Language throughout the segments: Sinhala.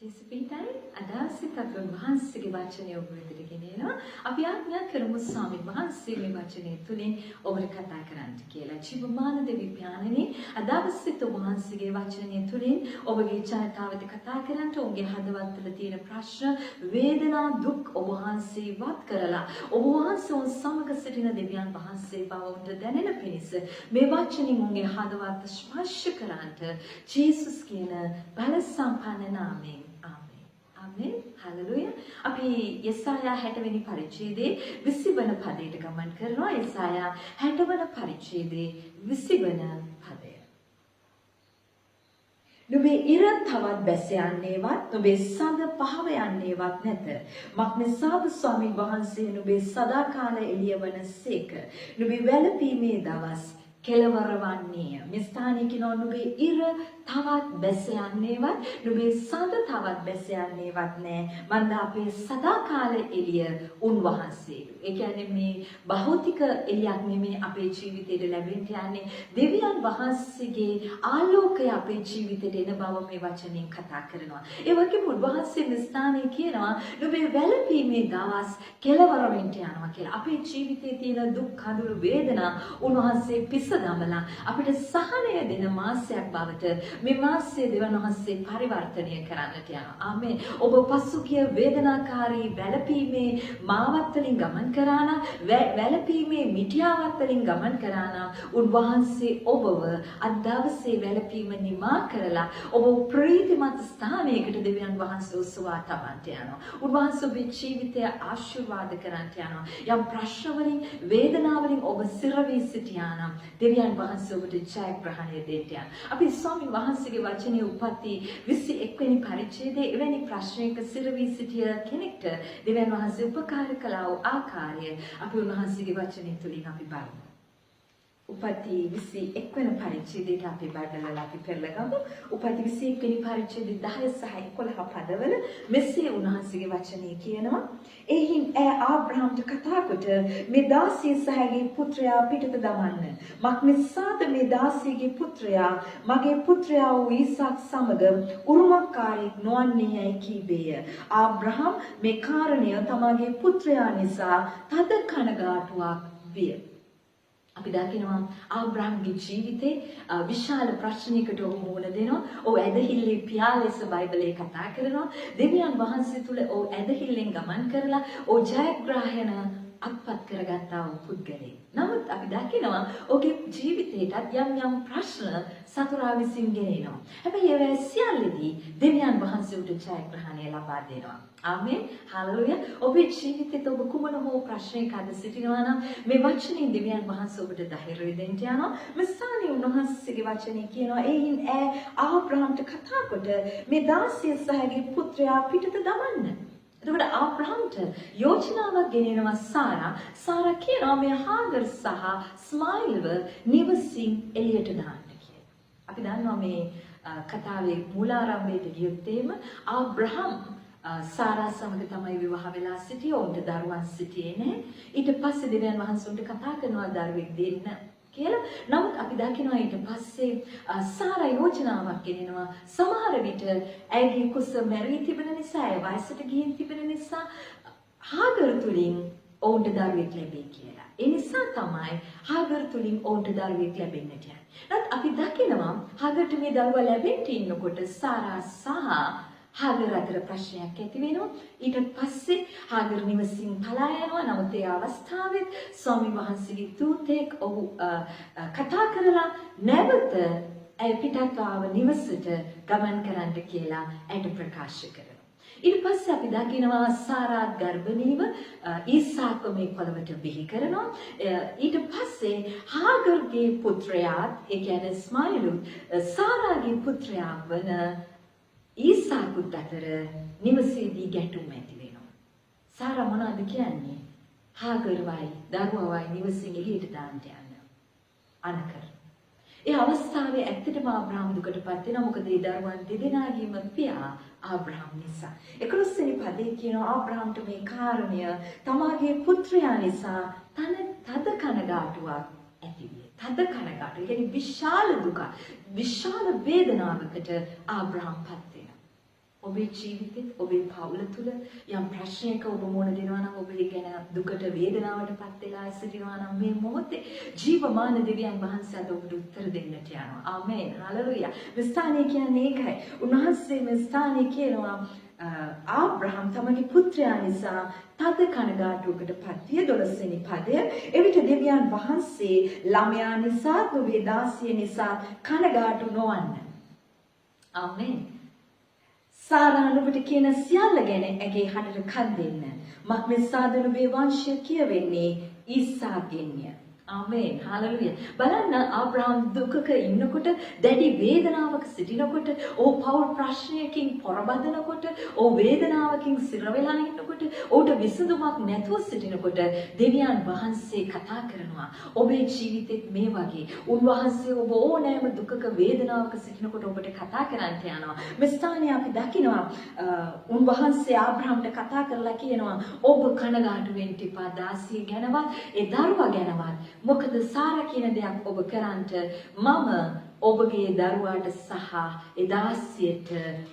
ජෙසිපීටයි අදහසිත අපේ වහන්සේගේ වචනය ඔබ වෙතට ගෙනෙනවා. අපි ආඥා කරමු ස්වාමීන් වහන්සේ මේ වචනය තුලින් ඔබට කතා කරන්න කියලා. ජීවමාන දෙවි ඥානනේ අදහසිත වහන්සේගේ වචනය තුලින් ඔබගේ ජනතාවට කතා කරන්න, ඔබගේ හදවත්වල තියෙන ප්‍රශ්න, වේදනා, දුක් ඔබ වහන්සේ වත් කරලා ඔබ වහන්සේ සමග සිටින දෙවියන් වහන්සේ බව උන්ට දැනෙන පිණිස මේ වචනින් උන්ගේ හදවත ස්පර්ශ කරන්නට ජේසුස් කියන බල සම්පන්න නාමයෙන් ආමෙන්. හලෙලුයා. අපි යෙසායා 60 වෙනි පරිච්ඡේදයේ 20 වන පදයට ගමන් කරනවා. යෙසායා 60 වන පරිච්ඡේදයේ 20 වන පදය. නුඹේ ඉර තවත් බැස යන්නේවත්, නුඹේ සඳ පහව යන්නේවත් නැත. මක්නිසාද ස්වාමීන් වහන්සේ නුඹේ සදාකාල එළිය වනසේක. නුඹේ වැළපීමේ දවස් කෙලවර වන්නේය. මේ ස්ථානයේ කියනවා නුඹේ ඉර තවත් බැස යන්නේවත්, නුඹේ සඳ තවත් බැස යන්නේවත් නෑ. මන්ද අපේ සදාකාල එළිය උන්වහන්සේ. ඒ කියන්නේ මේ භෞතික එළියක් නෙමේ අපේ ජීවිතේට ලැබෙන්න යන්නේ. දෙවියන් වහන්සේගේ ආලෝකය අපේ ජීවිතේට එන බව මේ වචනෙන් කතා කරනවා. ඒ වගේම උන්වහන්සේ මේ ස්ථානයේ කියනවා නුඹේ වැළපීමේ දවස් කෙලවර වෙන්න යනවා කියලා. අපේ ජීවිතේ තියෙන දුක්, කඳුළු, වේදනා උන්වහන්සේ පිසදමලා අපිට සහනය දෙන මාසයක් බවට මේ මාසයේ දෙවියන් වහන්සේ පරිවර්තනය කරන්නට යනවා. ආමේන්. ඔබ පසුගිය වේදනාකාරී වැළපීමේ මාවත් වලින් ගමන් කරා නම්, වැළපීමේ මිටියාවත් වලින් ගමන් කරා නම් උන්වහන්සේ ඔබව අද දවසේ වැළපීම නිමා කරලා ඔබ ප්‍රීතිමත් ස්ථානයකට දෙවියන් වහන්සේ උසවා තබන්නට යනවා. උන්වහන්සේ ඔබේ ජීවිතය ආශිර්වාද කරන්නට යනවා. යම් ප්‍රශ්න වලින්, වේදනා වලින් ඔබ සිරවී සිටියා නම් දෙවියන් වහන්සේ ඔබට ජයග්‍රහණය දෙන්න යනවා. අපි ස්වාමීන් වහන්සේගේ වචනේ උපත්ති 21 වෙනි පරිච්ඡේදයේ එවැනි ප්‍රශ්නයක සිරවී සිටිය කෙනෙක්ට දෙවියන් වහන්සේ උපකාර කළා වූ ආකාරය අපි උන්වහන්සේගේ වචනේ තුලින් අපි බලමු. උපත්ති 21 වෙනි පරිච්ඡේදයට අපි බඩලලා අපි පෙරලගමු. උපත්ති 21 වෙනි පරිච්ඡේදයේ 10 සහ 11 පදවල මෙසේ උන්වහන්සේගේ වචනේ කියනවා. එහින් ඈ ආබ්‍රහම්ට කතා කොට මේ දාසිය සහගේ පුත්‍රයා පිටත දමන්න. මක්නිසාද මේ දාසියගේ පුත්‍රයා මගේ පුත්‍රයා වූ ඊසාක් සමග උරුමකාරයෙක් නොවන්නේ යයි කීබේය. ආබ්‍රහම් මේ කාරණය තමාගේ පුත්‍රයා නිසා තද කනගාටුවක් විය. අපි දකිනවා ආබ්‍රහම්ගේ ජීවිතේ විශාල ප්‍රශ්නයකට ඔහු මුහුණ දෙනවා. ඔහු ඇදහිල්ලේ පියා ලෙස බයිබලයේ කතා කරනවා. දෙවියන් වහන්සේ තුල ඔහු ඇදහිල්ලෙන් ගමන් කරලා ඔහු ජයග්‍රහණ අත්පත් කරගත්තා වූ පුද්ගලයෙක්. නමුත් අපි දකිනවා ඔහුගේ ජීවිතේටත් යම් ප්‍රශ්න සතුරා විසින් ගෙනෙනවා. හැබැයි ඒ සියල්ලදී දෙවියන් වහන්සේ උට ජයග්‍රහණය ලබා දෙනවා. ආමේන්. හලෙලුයා. ඔබේ ජීවිතේට ඔබ කුමන හෝ ප්‍රශ්නයක අද සිටිනවා නම් මේ වචනේ දෙවියන් වහන්සේ ඔබට ධෛර්යය දෙන්න යනවා. මෙසානේ උන්වහන්සේගේ වචනේ කියනවා එයින් ඈ ආබ්‍රහම්ට කතා කොට මේ දාසිය සහගේ පුත්‍රයා පිටත දමන්න. එතකොට ආබ්‍රහම්ට යෝජනාවක් ගෙනෙනවා සාරා. සාරා කියනවා මේ හාගර් සහ ස්මයිල්ව නිවසින් එළියට දාන්න කියලා. අපි දන්නවා මේ කතාවේ මූලාරම්භයට ගියොත් ආබ්‍රහම් සාරා සමග තමයි විවාහ වෙලා සිටියේ. උන්ට දරුවන් සිටියේ නැහැ. ඊට පස්සේ දෙවියන් වහන්සේ උන්ට කතා කරනවා දරුවෙක් දෙන්න කියලා. නමුත් අපි දකිනවා ඊට පස්සේ සාරා යෝජනාවක් ගෙනෙනවා. සමහර විට ඇයගේ කුස මැරී තිබෙන නිසා, ඒ වයසට ගිහින් තිබෙන නිසා හාගර් තුලින් ඔවුන්ට දරුවෙක් ලැබෙයි කියලා. ඒ නිසා තමයි හාගර් තුලින් ඔවුන්ට දරුවෙක් ලැබෙන්නට යන්නේ. නමුත් අපි දකිනවා හාගර්ට මේ දරුවා ලැබෙන්න ඉන්නකොට සාරා සහ හාගර් අතර ප්‍රශ්නයක් ඇති වෙනවා. ඊට පස්සේ හාගර් නිවසින් පලා යනවා. නමුත් ඒ අවස්ථාවේ ස්වාමීන් වහන්සේගේ දූතෙක් ඔහු කතා කරලා නැවත ඇය පිටත් ආව නිවසට ගමන් කරන්න කියලා ඇයට ප්‍රකාශ කරනවා. ඊට පස්සේ අපි දකිනවා සාරාත් ගර්භණීව ඊසාක මේ පොළවට බිහි කරනවා. ඊට පස්සේ හාගර්ගේ පුත්‍රයාත් ඒ කියන්නේ ස්මයිලුත් සාරාගේ පුත්‍රයා වන ඊසාකුත් අතර නිවසේදී ගැටුම් ඇති වෙනවා. සාරා මොනවද කියන්නේ? හාගර්වයි දරුවවයි නිවසින් එළියට දාන්න යන අනකර. ඒ අවස්ථාවේ ඇත්තටම ආබ්‍රහම් දුකටපත් වෙනවා. මොකද ඒ දරුවන් දෙදෙනාගේම පියා ආබ්‍රහම් නිසා. 11 වෙනි පදේ කියනවා ආබ්‍රහම්ට මේ කාරණය තමාගේ පුත්‍රයා නිසා තද කනගාටුවක් ඇති විය. තද කනගාටුව කියන්නේ විශාල දුක, විශාල වේදනාවකට ආබ්‍රහම් පත් වෙනවා. ඔබේ ජීවිතේ ඔබේ පවුල තුල යම් ප්‍රශ්නයක ඔබ මුහුණ දෙනවා නම් ඔබ ඒ ගැන දුකට වේදනාවටපත් වෙලා සිටිනවා නම් මේ මොහොතේ ජීවමාන දෙවියන් වහන්සේ අද ඔබට උත්තර දෙන්නට යනවා. ආමේන්. හලෙලූයා. මේ ස්ථානය කියන්නේ ඒකයි. උන්වහන්සේ මේ ස්ථානය කියනවා ආබ්‍රහම් තමගේ පුත්‍රයා නිසා තද කනගාටුවකට පත්විය 12 වෙනි පදය. එවිට දෙවියන් වහන්සේ ළමයා නිසා ඔබේ දාසිය නිසා කනගාටු නොවන්න. ආමේන්. සාරා නුඹට කියන සියල්ල ගැන ඇගේ හඬට කන් දෙන්න. මක්නිසාද නුඹේ වංශය කියවෙන්නේ ඊසාගෙන්ය. ආමේන්. හලෙලූයා. බලන්න ආබ්‍රහම් දුකක ඉන්නකොට දැඩි වේදනාවක සිටිනකොට ඕ පෞල් ප්‍රශ්නයකින් පොරබදනකොට ඕ වේදනාවකින් සිර වෙලා ඉන්නකොට ඕට විසඳුමක් නැතුව සිටිනකොට දෙවියන් වහන්සේ කතා කරනවා. ඔබේ ජීවිතෙත් මේ වගේ උන්වහන්සේ ඔබ ඕනෑම දුකක වේදනාවක සිටිනකොට ඔබට කතා කරන්නට යනවා. මේ ස්ථානයේ අපි දකිනවා උන්වහන්සේ ආබ්‍රහම්ට කතා කරලා කියනවා ඔබ කනගාටු වෙන්න එපා දාසිය ගැනවත් ඒ දරුවා ගැනවත්. මොකද සාරා කියන දෙයක් ඔබ කරන්ට මම ඔබගේ දරුවාට සහ ඒ දාසියට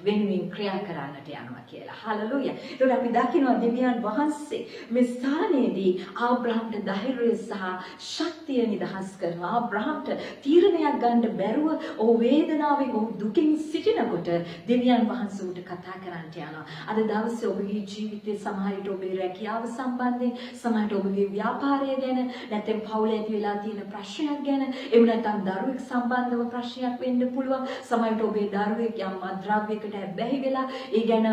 වෙනුවෙන් ක්‍රියා කරන්නට යනවා කියලා. හලෙලූයා. ඒකට අපි දකිනවා දෙවියන් වහන්සේ මේ ස්ථානයේදී ආබ්‍රහම්ට ධෛර්යය සහ ශක්තිය නිදහස් කරනවා. ආබ්‍රහම්ට තීරණයක් ගන්න බැරුව ඔහු වේදනාවෙන් ඔහු දුකින් සිටිනකොට දෙවියන් වහන්සේ උට කතා කරන්නට යනවා. අද දවසේ ඔබගේ ජීවිතයේ සමහර විට ඔබේ රැකියාව සම්බන්ධයෙන්, සමහර විට ඔබගේ ව්‍යාපාරය ගැන, නැත්නම් පවුලේ ඇති වෙලා තියෙන ප්‍රශ්නයක් ගැන, එහෙම නැත්නම් දරුවෙක් සම්බන්ධව ප්‍රශ්නයක් වෙන්න පුළුවන්. සමහරවිට ඔබේ දරුවෙක් යම් මත්ද්‍රව්‍යයකට ඇබ්බැහි වෙලා ඒ ගැන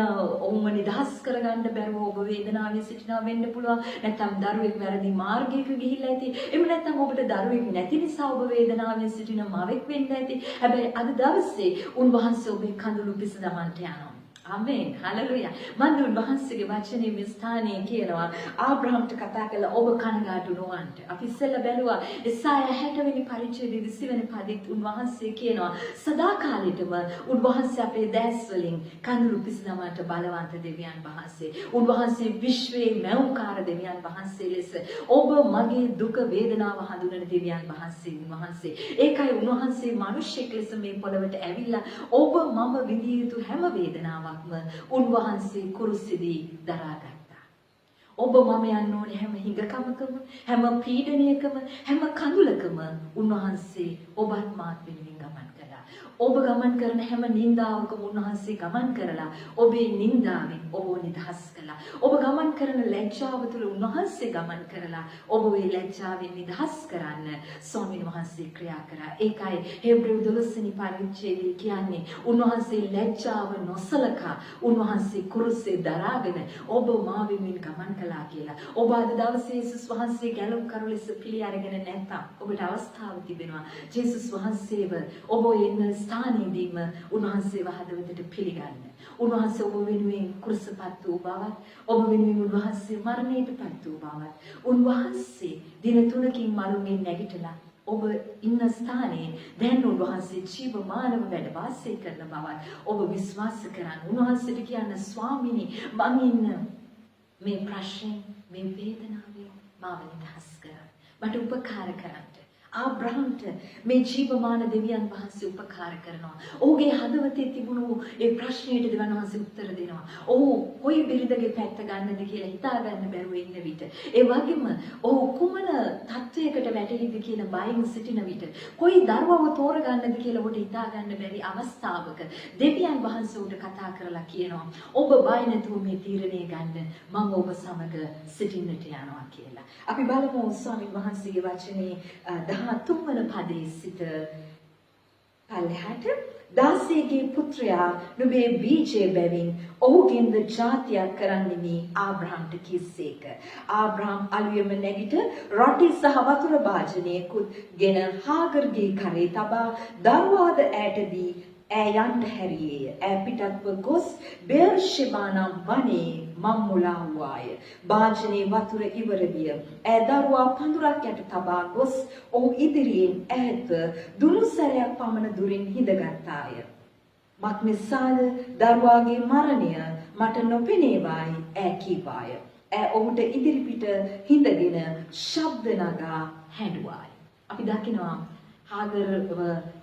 ඔවුන්ව නිදහස් කරගන්න බැරුව ඔබ වේදනාවෙන් සිටිනවා වෙන්න පුළුවන්. නැත්නම් දරුවෙක් වැරදි මාර්ගයක ගිහිල්ලා ඇති. එහෙම නැත්නම් ඔබට දරුවෙක් නැති නිසා ඔබ වේදනාවෙන් සිටින මවෙක් වෙන්න ඇති. හැබැයි අද දවසේ උන්වහන්සේ ඔබේ කඳුළු පිස දමන්නට යනවා. ආමේන්. හලෙලූයා. මම උන්වහන්සේගේ වචනේ මේ ස්ථානයේ කියනවා ආබ්‍රහම්ට කතා කළා ඔබ කනගාටු නොවන්න. අපි ඉස්සෙල්ලා බැලුවා එසායා 60 වෙනි පරිච්ඡේදයේ 20 වෙනි පදෙත් උන්වහන්සේ කියනවා සදාකාලෙටම උන්වහන්සේ අපේ දැස් වලින් කඳුළු පිසදමට බලවන්ත දෙවියන් වහන්සේ. උන්වහන්සේ විශ්වයේ මෞකාර දෙවියන් වහන්සේ ලෙස ඔබ මගේ දුක වේදනාව හඳුනන දෙවියන් වහන්සේ උන්වහන්සේ. ඒකයි උන්වහන්සේ මිනිසෙක් ලෙස මේ පොළවට ඇවිල්ලා ඔබ මම විඳිය යුතු හැම වේදනාවක් උන්වහන්සේ කුරුසිදී දරාගත්තා. ඔබ මම යන්න ඕනේ හැම හිඟකමකම, හැම පීඩනයකම, හැම කඳුලකම උන්වහන්සේ ඔබත් මාත් වෙනුවෙන් ගමන් කළා. ඔබ ගමන් කරන හැම නින්දාවකම උන්වහන්සේ ගමන් කරලා ඔබේ නින්දාවෙන් ඔබ නිදහස් කළා. ඔබ ගමන් කරන ලැජ්ජාව තුළ උන්වහන්සේ ගමන් කරලා ඔබ මේ ලැජ්ජාවෙන් නිදහස් කරන්න ස්වාමීන් වහන්සේ ක්‍රියා කරා. ඒකයි හේබ්‍රෙව් 12 වෙනි පරිච්ඡේදයේ කියන්නේ උන්වහන්සේ ලැජ්ජාව නොසලකා උන්වහන්සේ කුරුසේ දරාගෙන ඔබ මා වෙනුවෙන් ගමන් කළා කියලා. ඔබ අද දවසේ යේසුස් වහන්සේ ගැලුම් කරු ලෙස පිළි අරගෙන නැත්නම් ඔබට අවස්ථාව තිබෙනවා යේසුස් වහන්සේව ඔබ එන්න ස්ථානයේදීම උන්වහන්සේව හදවතට පිළිගන්න. උන්වහන්සේ ඔබ වෙනුවෙන් කුරුසපත් වූ බවත්, ඔබ වෙනුවෙන් උන්වහන්සේ මරණයටපත් වූ බවත්, උන්වහන්සේ දින 3කින් මළුන්ගෙන් නැගිටලා ඔබ ඉන්න ස්ථානයේ දැන් උන්වහන්සේ ජීවමානව වැඩ වාසය කරන බවත් ඔබ විශ්වාස කරන්න. උන්වහන්සේට කියන්න ස්වාමීනි මම ඉන්න මේ ප්‍රශ්නේ, මේ වේදනාවේ මාව නිදහස් කරන්න. මට උපකාර කරන්න. ආබ්‍රහම්ට මේ ජීවමාන දෙවියන් වහන්සේ උපකාර කරනවා. ඔහුගේ හදවතේ තිබුණු ඒ ප්‍රශ්නයට දෙවියන් වහන්සේ උත්තර දෙනවා. ඔහු කොයි බිරිඳගේ පැත්ත ගන්නද කියලා හිතා ගන්න බැරුව ඉන්න විට, ඒ වගේම ඔහු කුමන තත්වයකට වැටෙයිද කියලා බයෙන් සිටින විට, කොයි දරුවව තෝරගන්නද කියලා ඔහුට හිතා ගන්න බැරි අවස්ථාවක දෙවියන් වහන්සේ උට කතා කරලා කියනවා ඔබ බය නැතුව මේ තීරණය ගන්න, මම ඔබ සමග සිටින්නට යනවා කියලා. අපි බලමු ස්වාමීන් වහන්සේගේ වචනේ 13 වන පදයේ සිට පල්ලෙහාට දාසීගේ පුත්‍රයා නුඹේ බීජය බැවින් ඔහුගෙන්ද ජාතියක් කරන්නෙමි ආබ්‍රහම්ට කිස්සේක. ආබ්‍රහම් අලුයම නැගිට රොටි සහ වතුර භාජනයකුත් ගෙන හාගර්ගේ කරේ තබා දරුවාද ඈට දී ඈ යන්න හැරියේය. ඈ පිටත්ව ගොස් බෙර්ෂෙබා නම් වනේ මම්මුලා වූවාය. භාජනයේ වතුර ඉවර විය. ඈ දරුවා පඳුරක් යට තබා ගොස් ඔහු ඉදිරියෙන් ඈත්ව දුනු සැරයක් පමණ දුරින් හිඳගත්තාය. මක්නිසාද දරුවාගේ මරණය මට නොපෙනේවායි ඈ කීවාය. ඈ ඔහුට ඉදිරිපිට හිඳගෙන ශබ්ද නගා හැඬුවාය. අපි දකිනවා හාගරව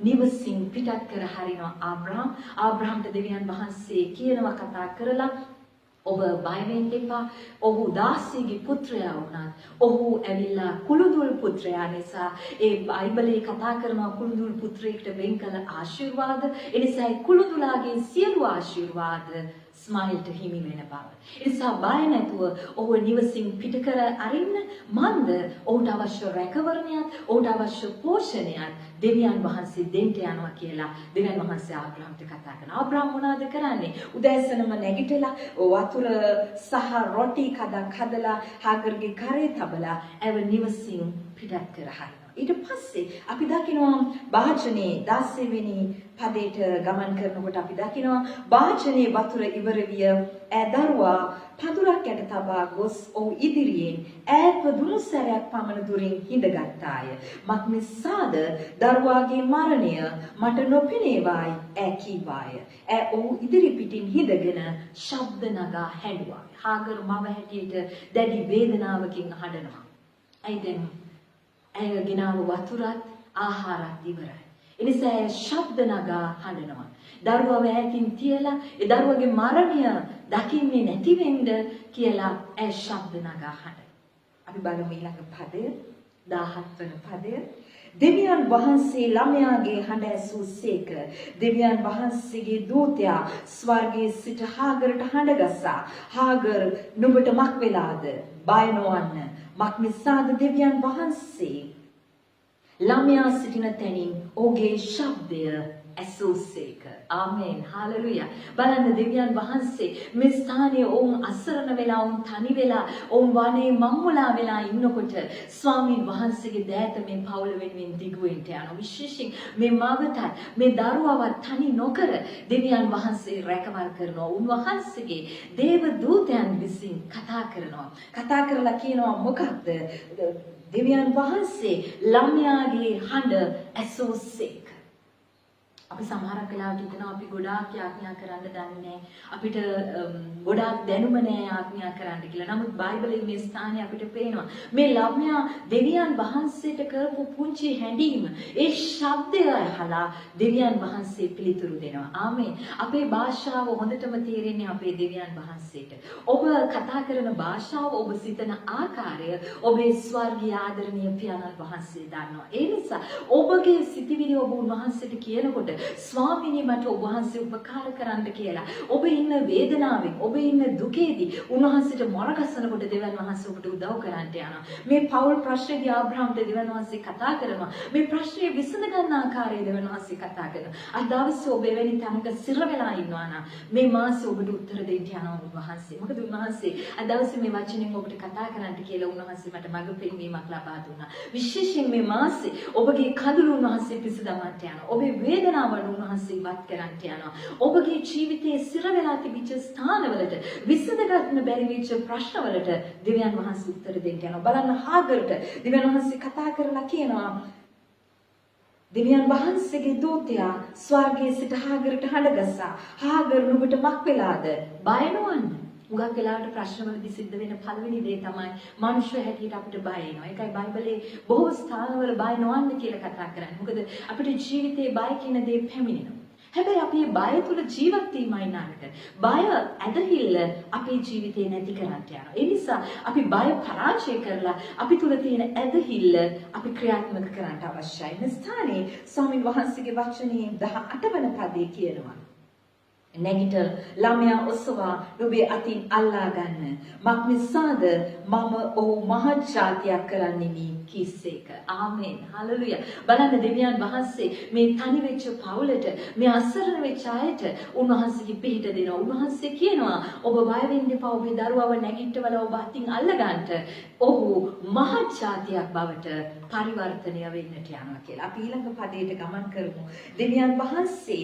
නිවසින් පිටත් කර හරිනවා ආබ්‍රහම්ට දෙවියන් වහන්සේ කියනවා කතා කරලා ඔබ බය වෙන්න එපා. ඔහු දාසියගේ පුත්‍රයා වුණත් ඔහු ඇවිල්ලා කුළුදුල් පුත්‍රයා නිසා ඒ බයිබලයේ කතා කරනවා කුළුදුල් පුත්‍රයෙක්ට වෙන් කළ ආශිර්වාද. ඒ නිසා කුළුදුලාගේ සියලු ආශිර්වාද ස්මයිල්ට හිමි වෙන බව. ඒ නිසා බය නැතුව ඔහු නිවසින් පිට කර අරින්න මන්ද ඔහුට අවශ්‍ය රැකවරණයක්, ඔහුට අවශ්‍ය පෝෂණයක් දෙවියන් වහන්සේ දෙන්න යනවා කියලා දෙවියන් වහන්සේ ආබ්‍රහම්ට කතා කරනවා. ආබ්‍රහම් මොනවද කරන්නේ? උදෑසනම නැගිටලා වතුර සහ රොටි කඩක් හදලා හාගර්ගේ කරේ තබලා ඇව නිවසින් පිටත් කර හරිනවා. ඊට පස්සේ අපි දකිනවා වාචනේ 16 වෙනි පදයට ගමන් කරනකොට අපි දකිනවා වාචනේ වතුර ඉවර විය දරුවා පඳුරක් යට තබා ගොස් ඔහු ඉදිරියෙන් ඈත්ව දුනු සැරයක් පමණ දුරින් හිඳගත්තාය. මක්නිසාද දරුවාගේ මරණය මට නොපෙනේවායි ඈ කීවාය. ඔහු ඉදිරි පිටින් හිඳගෙන ශබ්ද නගා හැඬුවා. හාගර් මව හැටියට දැඩි වේදනාවකින් හඬනවා. දැන් ඇය ගෙනාව වතුරත් ආහාරත් ඉවරයි. එනිසා ඇය ශබ්ද නගා හඬනවා. දරුවව ඈතින් තියලා ඒ දරුවගේ මරණය දකින්නේ නැති වෙන්න කියලා ඇය ශබ්ද නගා හඬනවා. අපි බලමු ඊළඟ පදය 17 වන පදය. දෙවියන් වහන්සේ ළමයාගේ හඬ ඇසූසේක. දෙවියන් වහන්සේගේ දූතයා ස්වර්ගයේ සිට හාගරට හඬ ගසා හාගර් නුඹට මක් වෙලාද? බය නොවන්න. මක් නිසාද දෙවියන් වහන්සේ ළමයා සිටින තැනින් ඔහුගේ ශබ්දය ඇසූසේක. ආමේන් හාලෙලුයා. බලන්න දෙවියන් වහන්සේ මේ ස්ථානයේ ඔවුන් අසරණ වෙලා ඔවුන් තනි වෙලා ඔවුන් වනේ මම්මුලා වෙලා ඉන්නකොට ස්වාමීන් වහන්සේගේ දෑත මේ පවුල වෙනුවෙන් දිගුවෙන්ට යනවා. විශේෂයෙන් මේ මවටත් මේ දරුවවත් තනි නොකර දෙවියන් වහන්සේ රැකවල් කරනවා. උන්වහන්සේගේ දේව දූතයන් විසින් කතා කරනවා. කතා කරලා කියනවා මොකක්ද? දෙවියන් වහන්සේ ළමයාගේ හඬ ඇසූසේක. අපි සමහරක් වෙලාවට හිතනවා අපි ගොඩාක් යාඥා කරන්න දන්නේ නැහැ. අපිට ගොඩාක් දැනුම නැහැ යාඥා කරන්න කියලා. නමුත් බයිබලයේ මේ ස්ථානයේ අපිට පේනවා මේ ළමයා දෙවියන් වහන්සේට කරපු පුංචි හැඬීම, ඒ ශබ්දය අහලා දෙවියන් වහන්සේ පිළිතුරු දෙනවා. ආමේන්. අපේ භාෂාව හොඳටම තේරෙන්නේ අපේ දෙවියන් වහන්සේට. ඔබ කතා කරන භාෂාව, ඔබ සිතන ආකාරය ඔබේ ස්වර්ගීය ආදරණීය පියාණන් වහන්සේ දන්නවා. ඒ නිසා ඔබගේ සිතිවිලි ඔබ උන්වහන්සේට කියනකොට ස්වාමීනි මට ඔබ වහන්සේ උපකාර කරන්න කියලා. ඔබ ඉන්න වේදනාවෙන්, ඔබ ඉන්න දුකේදී උන්වහන්සේට මොරගසනකොට දෙවියන් වහන්සේ ඔබට උදව් කරන්නට යනවා. මේ පෞල් ප්‍රශ්නේදී ආබ්‍රහම්ට දෙවියන් වහන්සේ කතා කරනවා. මේ ප්‍රශ්නේ විසඳ ගන්න ආකාරය දෙවියන් වහන්සේ කතා කරනවා. අද දවසේ ඔබ එවැනි තැනක සිර වෙලා ඉන්නවා නම් මේ මාසේ ඔබට උත්තර දෙන්න යනවා උන්වහන්සේ. මොකද උන්වහන්සේ අද දවසේ මේ වචනෙන් ඔබට කතා කරන්න කියලා උන්වහන්සේ මට මඟ පෙන්වීමක් ලබා දුන්නා. විශේෂයෙන් මේ මාසේ ඔබගේ කඳුළු උන්වහන්සේ පිසදමන්නට යනවා. ඔබේ වේදනාව උන්වහන්සේ ඉවත් කරන්නට යනවා. ඔබගේ ජීවිතයේ සිර වෙලා තිබිච්ච ස්ථානවලට විසඳ ගන්න බැරි වෙච්ච ප්‍රශ්නවලට දෙවියන් වහන්සේ උත්තර දෙන්න යනවා. බලන්න හාගර්ට දෙවියන් වහන්සේ කතා කරලා කියනවා දෙවියන් වහන්සේගේ දූතයා ස්වර්ගයේ සිට හාගර්ට හඬ ගසා හාගර් නුඹට මක් වෙලාද? බය නොවන්න. උගක් වෙලාවට ප්‍රශ්නවලදී සිද්ධ වෙන පළවෙනි දේ තමයි මනුෂ්‍ය හැටියට අපිට බය එනවා. ඒකයි බයිබලයේ බොහෝ ස්ථානවල බය නොවන්න කියලා කතා කරන්නේ. මොකද අපිට ජීවිතේ බය කියන දේ පැමිණෙනවා. හැබැයි අපි මේ බය තුල ජීවත් වීමයි නරක. බය ඇදහිල්ල අපේ ජීවිතේ නැති කරන්නට යනවා. ඒ නිසා අපි බය පරාජය කරලා අපි තුල තියෙන ඇදහිල්ල අපි ක්‍රියාත්මක කරන්න අවශ්‍යයි. මේ ස්ථානයේ ස්වාමීන් වහන්සේගේ වචනේ 18 වන පදේ කියනවා. නැගිට ළමයා ඔසවා නුඹේ අතින් අල්ලා ගන්න. මක් නිසාද මම ඔහු මහත් ජාතියක් කරන්නෙමි කිස්සේක. ආමේන්. හලෙලුයා. බලන්න දෙවියන් වහන්සේ මේ තනි වෙච්ච පවුලට, මේ අසරණ වෙච්ච අයට උන්වහන්සේගේ පිහිට දෙනවා. උන්වහන්සේ කියනවා ඔබ බය වෙන්න එපා. ඔබේ දරුවව නැගිටවල ඔබ අතින් අල්ල ගන්නට. ඔහු මහත් ජාතියක් බවට පරිවර්තනය වෙන්නට යනවා කියලා. අපි ඊළඟ පදයට ගමන් කරමු. දෙවියන් වහන්සේ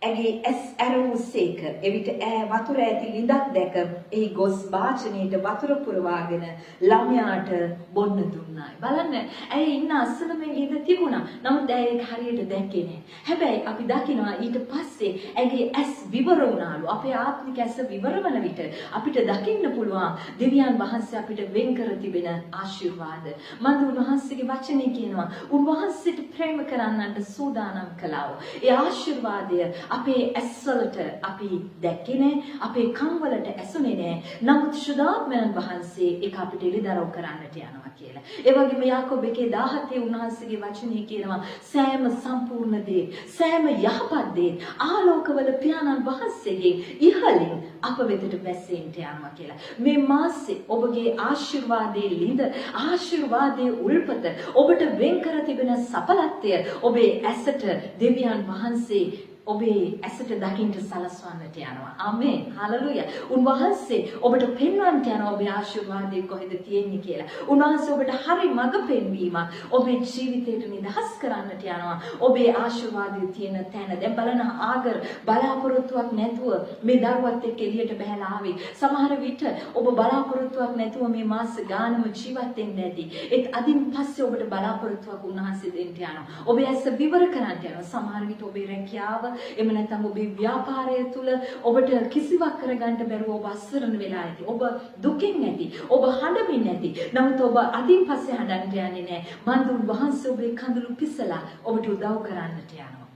ඇගේ ඇස් ඇරවූසේක. එවිට ඈ වතුර ඇති ලිඳක් දැක එහි ගොස් වාචනයට වතුර පුරවාගෙන ළමයාට බොන්න දුන්නායි. බලන්න ඇය ඉන්න අස්සල මේ ලිඳ තිබුණා. නමුත් ඇය ඒක හරියට දැක්කේ නෑ. හැබැයි අපි දකිනවා ඊට පස්සේ ඇගේ ඇස් විවර වුණාලු. අපේ ආත්මික ඇස් විවර වන විට අපිට දකින්න පුළුවන් දෙවියන් වහන්සේ අපිට වෙන් කර තිබෙන ආශිර්වාද. මන්ද උන්වහන්සේගේ වචනේ කියනවා උන්වහන්සේට ප්‍රේම කරන්නන්ට සූදානම් කළා. ඒ ආශිර්වාදය අපේ ඇස්වලට අපි දැක්කේ නෑ, අපේ කන් වලට ඇසුනේ නෑ. නමුත් ශුද්ධාත්මයන් වහන්සේ ඒක අපිට එළිදරව් කරන්නට යනවා කියලා. ඒ වගේම යාකෝබ 1:17 උන්වහන්සේගේ වචනේ කියනවා සෑම සම්පූර්ණ දේ, සෑම යහපත් දේ ආලෝකවල පියාණන් වහන්සේගේ ඉහළින් අප වෙතට බැස්සෙන්ට යනවා කියලා. මේ මාසේ ඔබගේ ආශිර්වාදයේ ලිඳ, ආශිර්වාදයේ උල්පත, ඔබට වෙන් කර තිබෙන සඵලත්වය ඔබේ ඇසට දෙවියන් වහන්සේ ඔබේ ඇසට දකින්ට සලස්වන්නට යනවා. ආමේන්. හලෙලූයා. උන්වහන්සේ ඔබට පෙන්වන්නට යනවා ඔබේ ආශිර්වාදය කොහෙද තියෙන්නේ කියලා. උන්වහන්සේ ඔබට හරි මඟ පෙන්වීමක් ඔබේ ජීවිතයට නිදහස් කරන්නට යනවා. ඔබේ ආශිර්වාදයේ තියෙන තැන. දැන් බලන්න ආගර් බලාපොරොත්තුවක් නැතුව මේ දරුවත් එක්ක එළියට බහැලා ආවේ. සමහර විට ඔබ බලාපොරොත්තුවක් නැතුව මේ මාස ගානම ජීවත් වෙන්න ඇති. ඒත් අදින් පස්සේ ඔබට බලාපොරොත්තුවක් උන්වහන්සේ දෙන්න යනවා. ඔබේ ඇස විවර කරන්නට යනවා. සමහර විට ඔබේ රැකියාව එම නැත්නම් ඔබේ ව්‍යාපාරය තුල ඔබට කිසිවක් කරගන්න බැරුව ඔබ අසරණ වෙලා ඇති. ඔබ දුකින් ඇති. ඔබ හඬමින් ඇති. නමුත් ඔබ අදින් පස්සේ හඬන්නට යන්නේ නැහැ. මන්දුන් වහන්සේ ඔබේ කඳුළු පිසලා ඔබට උදව් කරන්නට යනවා.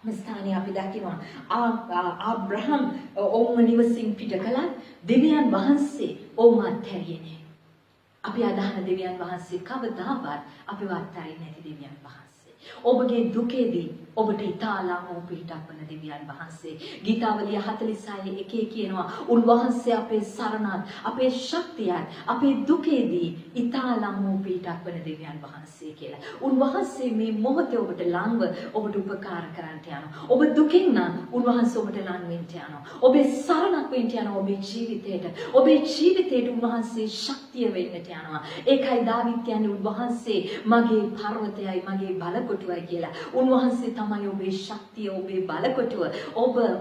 මේ ස්ථානයේ අපි දකිනවා ආබ්‍රහම් ඔවුන් නිවසින් පිට කළත් දෙවියන් වහන්සේ ඔවුන් අත්හැරියේ නැහැ. අපි අදහන දෙවියන් වහන්සේ කවදාවත් අපිව අත්හරින්නේ නැති දෙවියන් වහන්සේ. ඔබගේ දුකේදී ඔබට ඉතාලම පිටක් වන දෙවියන් වහන්සේ. ගීතාවලිය 46:1 කියනවා උන්වහන්සේ අපේ සරණත්, අපේ ශක්තියත්, අපේ දුකේදී ඉතාලම පිටක් වන දෙවියන් වහන්සේ කියලා. උන්වහන්සේ මේ මොහොතේ ඔබට ළඟව ඔබට උපකාර කරන්නට යනවා. ඔබ දුකින් නම් උන්වහන්සේ ඔබට ළඟ වෙන්න යනවා. ඔබේ සරණක් වෙන්න යනවා ඔබේ ජීවිතේට. ඔබේ ජීවිතේට උන්වහන්සේ ශක්තිය වෙන්නට යනවා. ඒකයි දාවිද් කියන්නේ උන්වහන්සේ මගේ පර්වතයයි, මගේ බලකොටුවයි කියලා. උන්වහන්සේ තමයි ඔබේ ශක්තිය, ඔබේ බලකොටුව.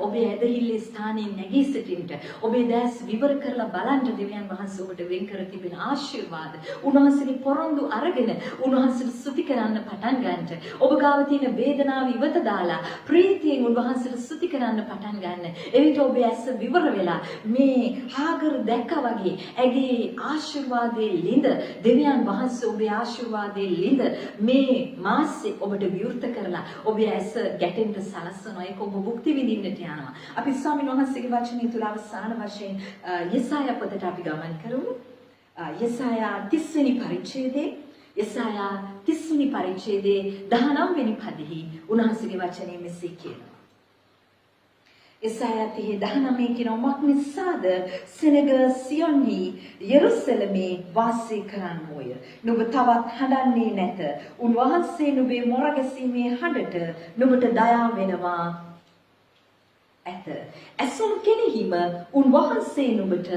ඔබේ ඇදහිල්ලේ ස්ථානයේ නැගී සිටින්න, ඔබේ දැස් විවර කරලා බලන්න දෙවියන් වහන්සේ ඔබට වෙන් කර තිබෙන ආශිර්වාද. උන්වහන්සේගේ පොරොන්දු අරගෙන උන්වහන්සේට ස්තුති කරන්න පටන් ගන්නට. ඔබ ගාව තියෙන වේදනාව ඉවත දාලා ප්‍රීතියෙන් උන්වහන්සේට ස්තුති කරන්න පටන් ගන්න. එවිට ඔබේ ඇස විවර වෙලා මේ ආගර දැක්කා වගේ ඇගේ ආශිර්වාදයේ ලිඳ දෙවියන් වහන්සේ ඔබේ ආශිර්වාදයේ ලිඳ මේ මාසේ ඔබට විවෘත කරලා ඔබේ ඇස ගැටෙන්න සලස්වනවා. ඒක ඔබ භුක්ති විඳින්නට යනවා. අපි ස්වාමීන් වහන්සේගේ වචනය තුල අවසාන වශයෙන් යෙසායා පොතට අපි ගමන් කරමු. යෙසායා 30 වෙනි පරිච්ඡේදයේ යෙසායා 30 වෙනි පරිච්ඡේදයේ 19 වෙනි පදෙහි උන්වහන්සේගේ වචනය මෙසේ කියනවා. යෙසායා 30:19 කියනවා මක් නිසාද සෙනග සියොන්හි යෙරුසලමේ වාසය කරන්නෝය. නුඹ තවත් හඬන්නේ නැත. උන්වහන්සේ නුඹේ මොරගැසීමේ හඬට නුඹට දයා වෙනවා ඇත. ඇසුම් කෙනෙහිම උන්වහන්සේ නුඹට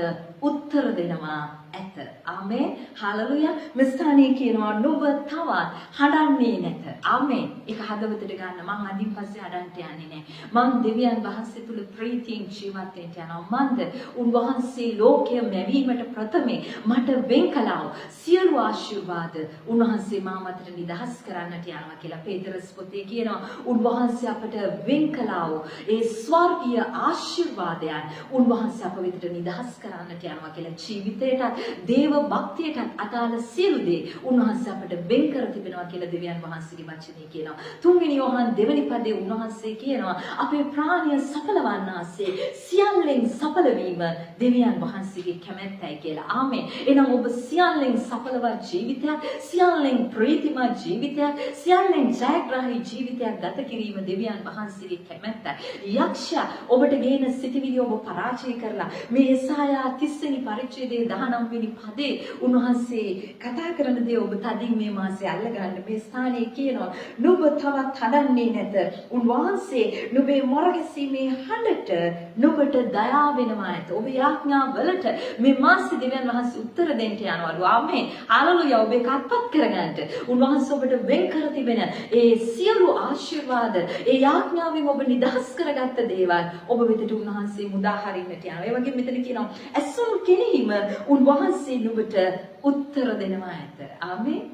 උත්තර දෙනවා ඇත. ආමේන්. හලෙලූයා. මේ ස්ථානයේ කියනවා නුඹ තවත් හඬන්නේ නැත. ආමේන්. ඒක හදවතට ගන්න. මං අදින් පස්සේ හඬන්ට යන්නේ නැහැ. මං දෙවියන් වහන්සේ තුල ප්‍රීතියෙන් ජීවත් වෙන්න යනවා. මන්ද උන්වහන්සේ ලෝකය මැවීමට ප්‍රථමේ මට වෙන් කළා සියලු ආශිර්වාද උන්වහන්සේ මා මතට නිදහස් කරන්නට යනවා කියලා පේතරස් පොතේ කියනවා. උන්වහන්සේ අපට වෙන් කළා ඒ ස්වර්ගීය ආශිර්වාදයන් උන්වහන්සේ අප වෙතට නිදහස් කරන්නට යනවා කියලා ජීවිතයට දේව භක්තියට අදාළ සියලු දේ උන්වහන්සේ අපට වෙන් කර තිබෙනවා කියලා දෙවියන් වහන්සේගේ වචනේ කියනවා. 3 වෙනි යෝහන් 2 වෙනි පදේ උන්වහන්සේ කියනවා අපේ ප්‍රාණය සඵලවන්නාසේ සියල්ලෙන් සඵල වීම දෙවියන් වහන්සේගේ කැමැත්තයි කියලා. ආමේන්. එහෙනම් ඔබ සියල්ලෙන් සඵලවත් ජීවිතයක්, සියල්ලෙන් ප්‍රීතිමත් ජීවිතයක්, සියල්ලෙන් ජයග්‍රාහී ජීවිතයක් ගත කිරීම දෙවියන් වහන්සේගේ කැමැත්තයි. යක්ෂයා ඔබට ගේන සිටිවිලි ඔබ පරාජය කරලා මේ යෙසායා 30 වෙනි පරිච්ඡේදයේ 19 වෙනි පදේ උන්වහන්සේ කතා කරන දේ ඔබ තදින් මේ මාසේ අල්ලගන්න මේ ස්ථානයේ කියනවා නුඹ තවත් හදන්නේ නැත උන්වහන්සේ නුඹේ මොරගැසීමේ හඬට නුඹට දයා වෙනවා ඇත ඔබ යාඥාවලට මේ මාසේ දෙවියන් වහන්සේ උත්තර දෙන්න යනවලු ආමේන් හාලෙලූයා ඔබ ඒකත්පත් කරගන්නට උන්වහන්සේ ඔබට වෙන් කර තිබෙන ඒ සියලු ආශිර්වාද ඒ යාඥාවෙන් ඔබ නිදහස් කරගත්ත දේවල් ඔබ වෙතට උන්වහන්සේ මුදා හරින්නට යනවා ඒ වගේ මෙතන කියනවා ඇසුරු කිරීම උන්වහන්සේ නුඹට උත්තර දෙනවා ඇත ආමේන්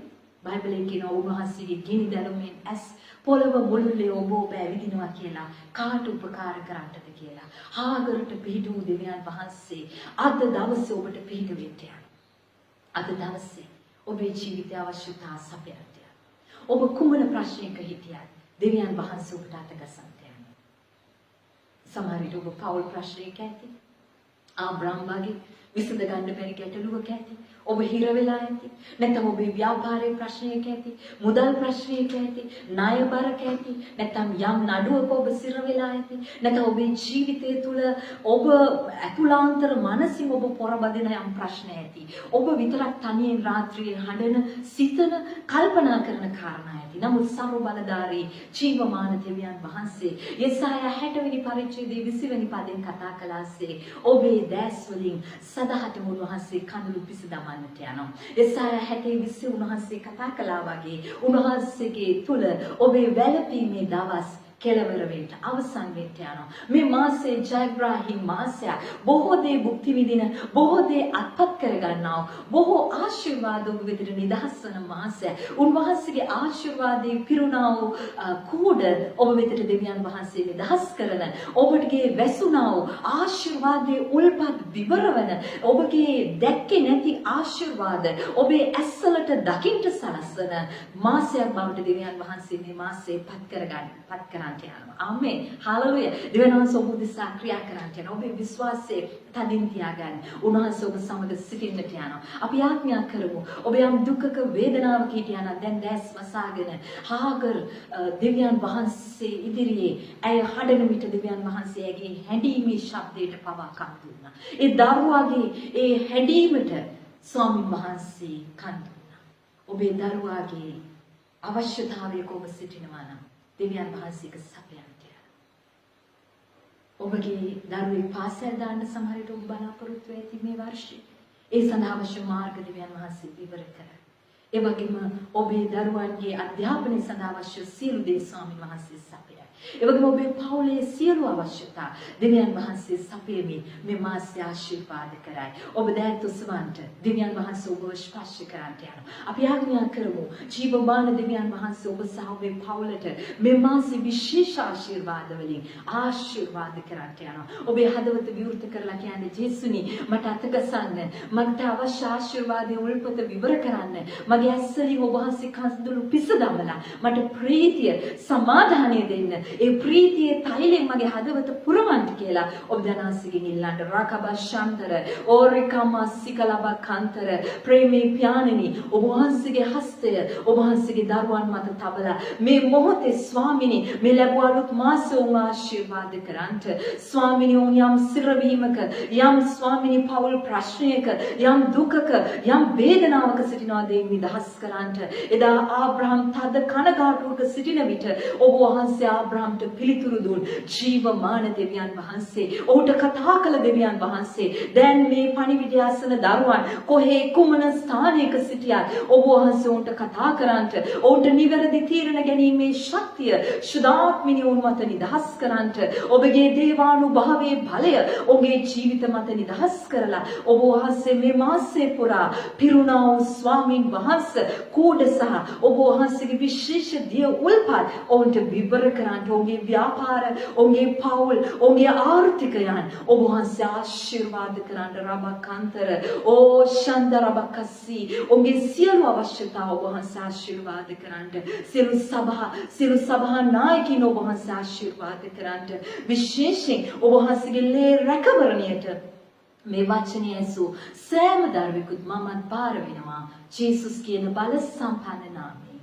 බයිබලයේ කියනවා උන්වහන්සේගේ ගිනි දැලුමෙන් ඇස් පොළව මුළුල්ලේ ඔබ ඇවිදිනවා කියලා කාට උපකාර කරන්නද කියලා හාගරට පිහිටු දෙවියන් වහන්සේ අද දවසේ ඔබට පිහිට වෙන්න අද දවසේ ඔබේ ජීවිතය අවශ්‍යතා සපයන්න ඔබ කුමන ප්‍රශ්නයක හිටියත් දෙවියන් වහන්සේ ඔබට අතගසන්න යනවා සමහර විට ඔබ පෞල් ප්‍රශ්නයක ඇති ආබ්‍රහම් වගේ විසඳ ගන්න බැරි ගැටලුවක ඇති ඔබ හිර වෙලා ඇති නැත්නම් ඔබේ ව්‍යාපාරයේ ප්‍රශ්නයක ඇති මුදල් ප්‍රශ්නයක ඇති ණය බරක ඇති නැත්නම් යම් නඩුවක ඔබ සිර වෙලා ඇති නැත්නම් ඔබේ ජීවිතය තුළ ඔබ අතුලාන්තර මනසින් ඔබ පොරබදින යම් ප්‍රශ්න ඇති ඔබ විතරක් තනියෙන් රාත්‍රියේ හඬන සිතන කල්පනා කරන කාරණා ඇති නමුත් සර්ව බලධාරී ජීවමාන දෙවියන් වහන්සේ යෙසායා 60 වෙනි පරිච්ඡේදයේ 20 වෙනි පදයෙන් කතා කළාසේ ඔබේ දැස් වලින් සදහට උන්වහන්සේ කඳුළු පිස දමන්නට යනවා. යෙසායා 60:20 උන්වහන්සේ කතා කළා වගේ උන්වහන්සේගේ තුල ඔබේ වැළපීමේ දවස් කෙලවර වෙන්න අවසන් වෙන්න යනවා. මේ මාසේ ජයග්‍රාහී මාසයක්. බොහෝ දේ භුක්ති විඳින, බොහෝ දේ අත්පත් කර ගන්නවා. බොහෝ ආශිර්වාද ඔබ වෙතට නිදහස් වන මාසයක්. උන්වහන්සේගේ ආශිර්වාදයේ පිරුණා වූ කූඩ ඔබ වෙතට දෙවියන් වහන්සේ නිදහස් කරන, ඔබටගේ වැසුණා වූ ආශිර්වාදයේ උල්පත් විවරවන, ඔබගේ දැක්කේ නැති ආශිර්වාද ඔබේ ඇස්වලට දකින්න සලස්වන මාසයක් බවට දෙවියන් වහන්සේ මේ මාසේ පත් කරගන්න. ආමේන් හාලෙලූයා දෙවියන් වහන්සේ ඔබ දිසා ක්‍රියා කරන්නට යනවා ඔබේ විශ්වාසයේ තදින් තියාගන්න උන්වහන්සේ ඔබ සමග සිටින්නට යනවා අපි ආඥා කරමු ඔබ යම් දුකක වේදනාවක හිටියා නම් දැන් දැස් වසාගෙන හාගර් දෙවියන් වහන්සේ ඉදිරියේ ඇය හඬන විට දෙවියන් වහන්සේ ඇගේ හැඬීමේ ශබ්දයට පවා කන් දුන්නා ඒ දරුවාගේ ඒ හැඬීමට ස්වාමීන් වහන්සේ කන් දුන්නා ඔබේ දරුවාගේ අවශ්‍යතාවයක ඔබ සිටිනවා නම් දෙවියන් වහන්සේක සපයන්නට ඔබගේ දරුවෙක් පාසල් දාන්න සමහර විට ඔබ බලාපොරොත්තු ඇති මේ වර්ෂයේ ඒ සඳහා අවශ්‍ය මාර්ග දෙවියන් වහන්සේ විවර කරයි ඒ වගේම ඔබේ දරුවන්ගේ අධ්‍යාපනය සඳහා අවශ්‍ය සියලු දේ ස්වාමීන් වහන්සේ සපයයි ඒ වගේම ඔබේ පවුලේ සියලු අවශ්‍යතා දෙවියන් වහන්සේ සපයමින් මේ මාසය ආශිර්වාද කරයි ඔබ දැත් උසවන්ට දෙවියන් වහන්සේ ඔබව ස්පර්ශ කරන්නට යනවා අපි ආඥා කරමු ජීවමාන දෙවියන් වහන්සේ ඔබ සහ ඔබේ පවුලට මේ මාසයේ විශේෂ ආශිර්වාද වලින් ආශිර්වාද කරන්නට යනවා ඔබේ හදවත විවෘත කරලා කියන්නේ ජේසුනි මට අතගසන්න මට අවශ්‍ය ආශිර්වාදයේ උල්පත විවර කරන්න මගේ ඇස්වලින් ඔබ වහන්සේ කඳුළු පිස දමලා මට ප්‍රීතිය සමාදානය දෙන්න ඒ ප්‍රීතියේ තෛලෙන් මගේ හදවත පුරවන්න කියලා ඔබ දනාසිකින් ඉල්ලන්න රකබෂන්තර ඕරිකමස්සිකලබකන්තර ප්‍රේමී ප්‍යාණනි ඔබ වහන්සේගේ හස්තය ඔබ වහන්සේගේ දරුවන් මත තබලා මේ මොහොතේ ස්වාමිනී මේ ලැබුව අලුත් මාසෙ උන් ආශිර්වාද කරන්ට ස්වාමිනී උන් යම් සිරවීමක යම් ස්වාමිනී පවුල් ප්‍රශ්නයක යම් දුකක යම් වේදනාවක සිටිනවාද ඒ නිදහස් කරන්ට එදා ආබ්‍රහම් තද කනගාටුවක සිටින විට ඔබ වහන්සේ ආබ්‍රහම්ට පිළිතුරු දුන් ජීවමාන දෙවියන් වහන්සේ ඔහුට කතා කළ දෙවියන් වහන්සේ දැන් මේ පණිවිඩය අසන දරුවන් කොහේ කුමන ස්ථානයක සිටියත් ඔබ වහන්සේ උන්ට කතා කරන්ට ඔවුන්ට නිවැරදි තීරණ ගැනීමේ ශක්තිය සුදාත්මිනී උන් මත නිදහස් කරන්ට ඔබගේ දේවානුභාවයේ බලය ඔබගේ ජීවිත මත නිදහස් කරලා ඔබ වහන්සේ මේ මාසයේ පුරා පිරුණා වූ ස්වාමීන් වහන්සේ කූඩ සහ ඔබ වහන්සේගේ විශේෂ දිය උල්පත් ඔවුන්ට විවර කරන්ට ඔබගේ ව්‍යාපාර ඔබගේ පවුල් ඔබගේ ආර්ථිකයන් ඔබ වහන්සේ ආශිර්වාද කරන්න රබකන්තර ඕ ශන්දරබකස්සි ඔබගේ සියලු අවශ්‍යතා ඔබ වහන්සේ ආශිර්වාද කරන්න සියලු සභා නායකින් ඔබ වහන්සේ ආශිර්වාද කරන්න විශේෂයෙන් ඔබ වහන්සේගේ ලේ රැකවරණයට මේ වචනය ඇසූ සෑම දරුවෙකුත් මමත් පාර වෙනවා ජේසුස් කියන බල සම්පන්න නාමයෙන්